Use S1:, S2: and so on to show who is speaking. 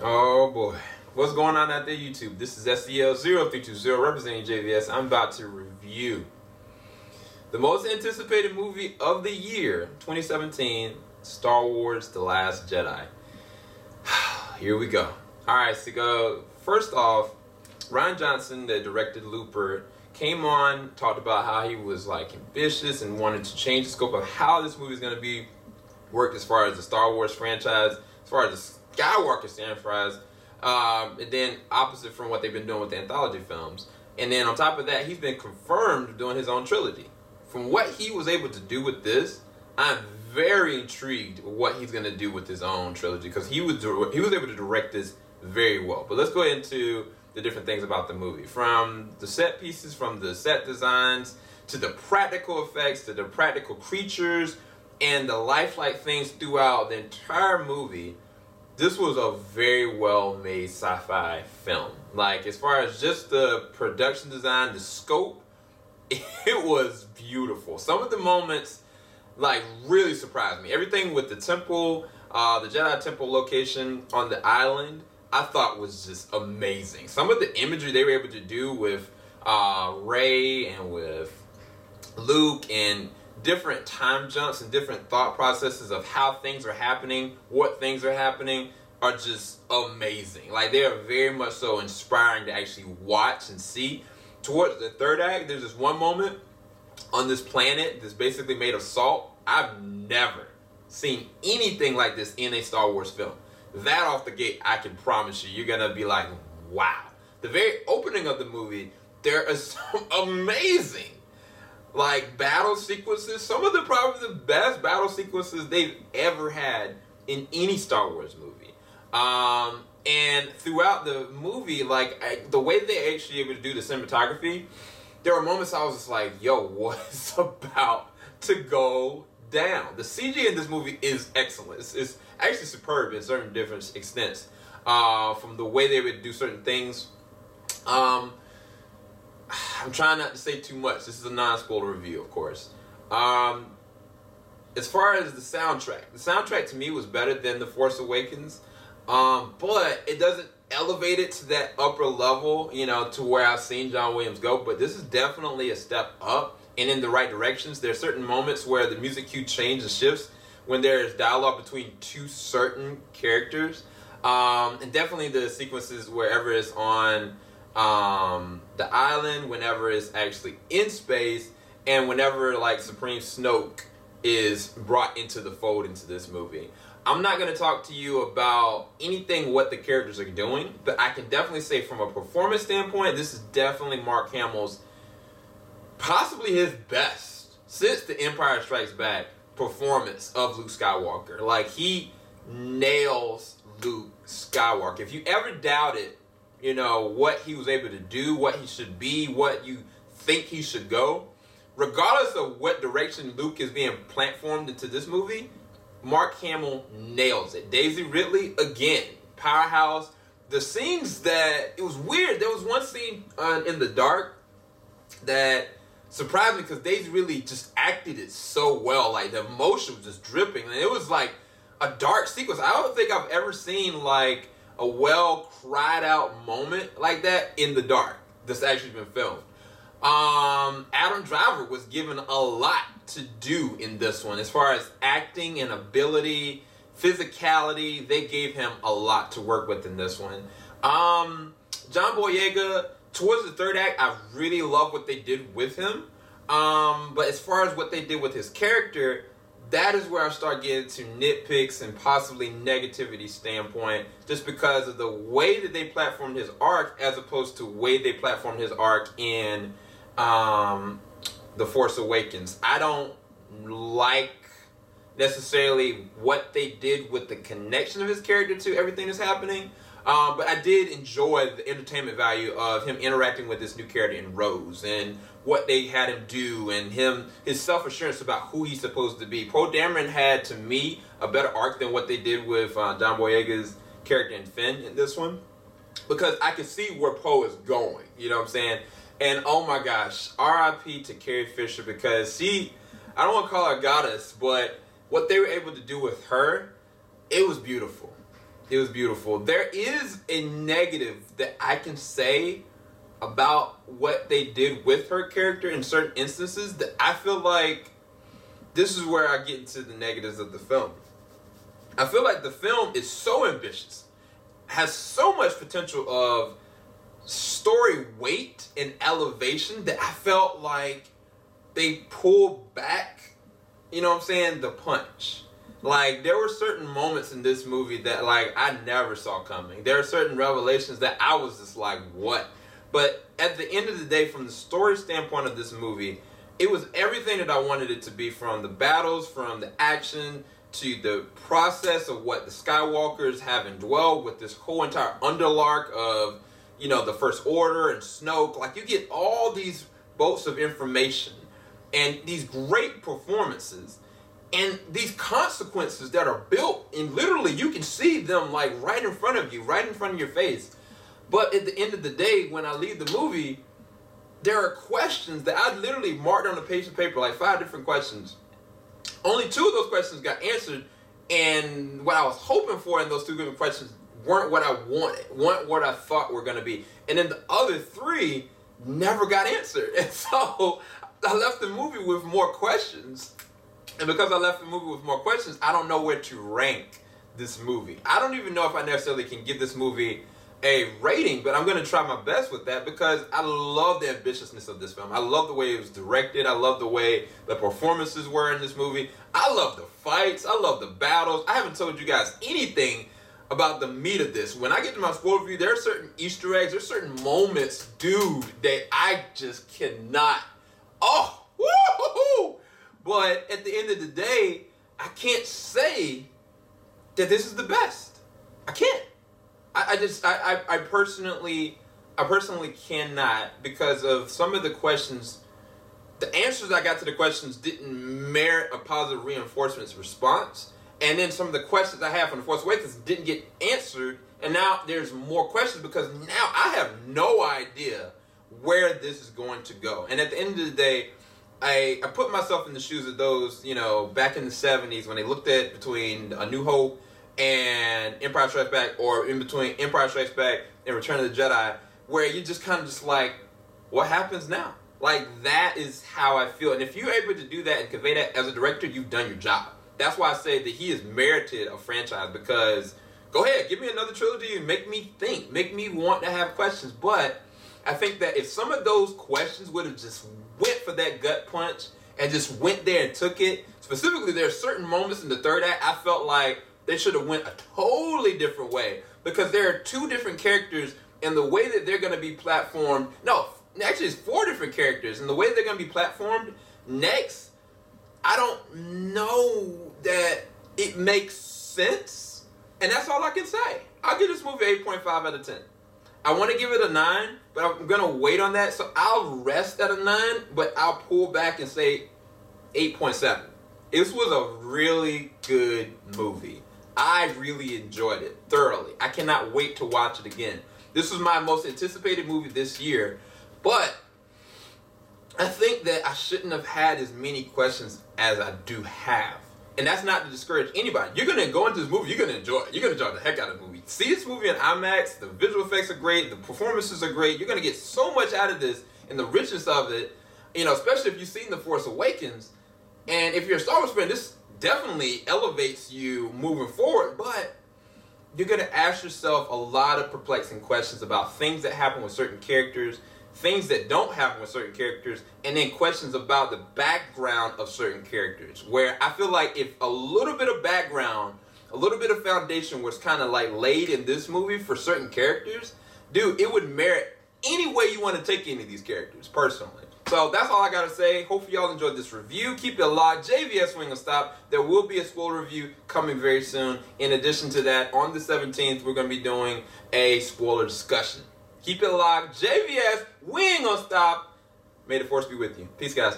S1: Oh boy. What's going on out there, YouTube? This is SEL0320 representing JVS. I'm about to review the most anticipated movie of the year, 2017, Star Wars The Last Jedi. Here we go. Alright, so first off, Rian Johnson, that directed Looper, came on, talked about how he was like ambitious and wanted to change the scope of how this movie is going to be worked as far as the Star Wars franchise, as far as the Skywalker franchise, and then opposite from what they've been doing with the anthology films. And then on top of that, he's been confirmed doing his own trilogy. From what he was able to do with this, I'm very intrigued with what he's going to do with his own trilogy, because he was able to direct this very well. But let's go into the different things about the movie. From the set pieces, from the set designs, to the practical effects, to the practical creatures, and the lifelike things throughout the entire movie. This was a very well made sci-fi film. Like, as far as just the production design, the scope, it was beautiful. Some of the moments like really surprised me. Everything with the temple, the Jedi temple location on the island, I thought was just amazing. Some of the imagery they were able to do with Rey and with Luke, and different time jumps and different thought processes of how things are happening, what things are happening, are just amazing. Like, they are very much so inspiring to actually watch and see. Towards the third act, there's this one moment on this planet that's basically made of salt. I've never seen anything like this in a Star Wars film. That off the gate, I can promise you, you're gonna be like, wow. The very opening of the movie, there are some amazing like battle sequences. Some of the probably the best battle sequences they've ever had in any Star Wars movie. And throughout the movie, like the way they actually able to do the cinematography, there were moments I was just like, yo, what's about to go down? The CG in this movie is excellent. It's actually superb in certain different extents. From the way they would do certain things. I'm trying not to say too much. This is a non-spoiler review, of course. As far as the soundtrack to me was better than The Force Awakens. But it doesn't elevate it to that upper level, you know, to where I've seen John Williams go. But this is definitely a step up and in the right directions. There are certain moments where the music cue changes and shifts when there is dialogue between two certain characters. And definitely the sequences wherever it's on the island, whenever it's actually in space, and whenever like Supreme Snoke is brought into the fold into this movie. I'm not going to talk to you about anything what the characters are doing, but I can definitely say from a performance standpoint, this is definitely Mark Hamill's, possibly his best since The Empire Strikes Back performance of Luke Skywalker. Like, he nails Luke Skywalker. If you ever doubted, you know, what he was able to do, what he should be, what you think he should go, regardless of what direction Luke is being platformed into this movie, Mark Hamill nails it. Daisy Ridley, again, powerhouse. The scenes that, it was weird. There was one scene in the dark that surprised me, because Daisy Ridley just acted it so well. Like, the emotion was just dripping. And it was like a dark sequence. I don't think I've ever seen like a well cried out moment like that in the dark that's actually been filmed. Adam Driver was given a lot to do in this one as far as acting and ability, physicality. They gave him a lot to work with in this one. John Boyega, towards the third act, I really love what they did with him. But as far as what they did with his character, that is where I start getting to nitpicks and possibly negativity standpoint, just because of the way that they platformed his arc as opposed to the way they platformed his arc in The Force Awakens. I don't like necessarily what they did with the connection of his character to everything that's happening. But I did enjoy the entertainment value of him interacting with this new character in Rose, and what they had him do, and his self-assurance about who he's supposed to be. Poe Dameron had, to me, a better arc than what they did with John Boyega's character in Finn in this one, because I can see where Poe is going, you know what I'm saying? And oh my gosh, R.I.P. to Carrie Fisher, because she, I don't want to call her a goddess, but what they were able to do with her, it was beautiful. It was beautiful. There is a negative that I can say about what they did with her character in certain instances that I feel like this is where I get into the negatives of the film. I feel like the film is so ambitious, has so much potential of story weight and elevation that I felt like they pulled back, you know what I'm saying, the punch. Like, there were certain moments in this movie that, like, I never saw coming. There are certain revelations that I was just like, what? But at the end of the day, from the story standpoint of this movie, it was everything that I wanted it to be, from the battles, from the action, to the process of what the Skywalkers have indwelled with this whole entire underlark of, you know, the First Order and Snoke. Like, you get all these bolts of information and these great performances and these consequences that are built, and literally you can see them like right in front of you, right in front of your face. But at the end of the day, when I leave the movie, there are questions that I literally marked on a piece of paper, like 5 different questions. Only 2 of those questions got answered, and what I was hoping for in those 2 different questions weren't what I wanted, weren't what I thought were going to be. And then the other 3 never got answered. And so I left the movie with more questions. And because I left the movie with more questions, I don't know where to rank this movie. I don't even know if I necessarily can give this movie a rating, but I'm going to try my best with that because I love the ambitiousness of this film. I love the way it was directed. I love the way the performances were in this movie. I love the fights. I love the battles. I haven't told you guys anything about the meat of this. When I get to my spoiler review, there are certain Easter eggs, there's certain moments, dude, that I just cannot. Oh, woo-hoo-hoo! But at the end of the day, I can't say that this is the best. I can't. I personally cannot, because of some of the questions. The answers I got to the questions didn't merit a positive reinforcement response. And then some of the questions I have from The Force Awakens didn't get answered. And now there's more questions because now I have no idea where this is going to go. And at the end of the day, I put myself in the shoes of those, you know, back in the 70s when they looked at between A New Hope and Empire Strikes Back, or in between Empire Strikes Back and Return of the Jedi, where you just kind of just like, what happens now? Like, that is how I feel. And if you're able to do that and convey that as a director, you've done your job. That's why I say that he has merited a franchise, because go ahead, give me another trilogy and make me think, make me want to have questions. But I think that if some of those questions would have just went for that gut punch and just went there and took it, specifically there are certain moments in the third act I felt like they should have went a totally different way, because there are 2 different characters and the way that they're going to be platformed. No, actually it's 4 different characters, and the way they're going to be platformed next, I don't know that it makes sense. And that's all I can say. I'll give this movie 8.5 out of 10. I want to give it a 9, but I'm going to wait on that. So I'll rest at a 9, but I'll pull back and say 8.7. This was a really good movie. I really enjoyed it thoroughly. I cannot wait to watch it again. This was my most anticipated movie this year, but I think that I shouldn't have had as many questions as I do have. And that's not to discourage anybody. You're going to go into this movie, you're going to enjoy it. You're going to enjoy the heck out of the movie. See this movie in IMAX, the visual effects are great, the performances are great. You're going to get so much out of this and the richness of it, you know, especially if you've seen The Force Awakens. And if you're a Star Wars fan, this definitely elevates you moving forward. But you're going to ask yourself a lot of perplexing questions about things that happen with certain characters, things that don't happen with certain characters, and then questions about the background of certain characters, where I feel like if a little bit of background, a little bit of foundation was kind of like laid in this movie for certain characters, dude, it would merit any way you want to take any of these characters, personally. So that's all I got to say. Hopefully y'all enjoyed this review. Keep it locked. JVS Swing and Stop. There will be a spoiler review coming very soon. In addition to that, on the 17th, we're going to be doing a spoiler discussion. Keep it locked. JVS, we ain't gonna stop. May the Force be with you. Peace, guys.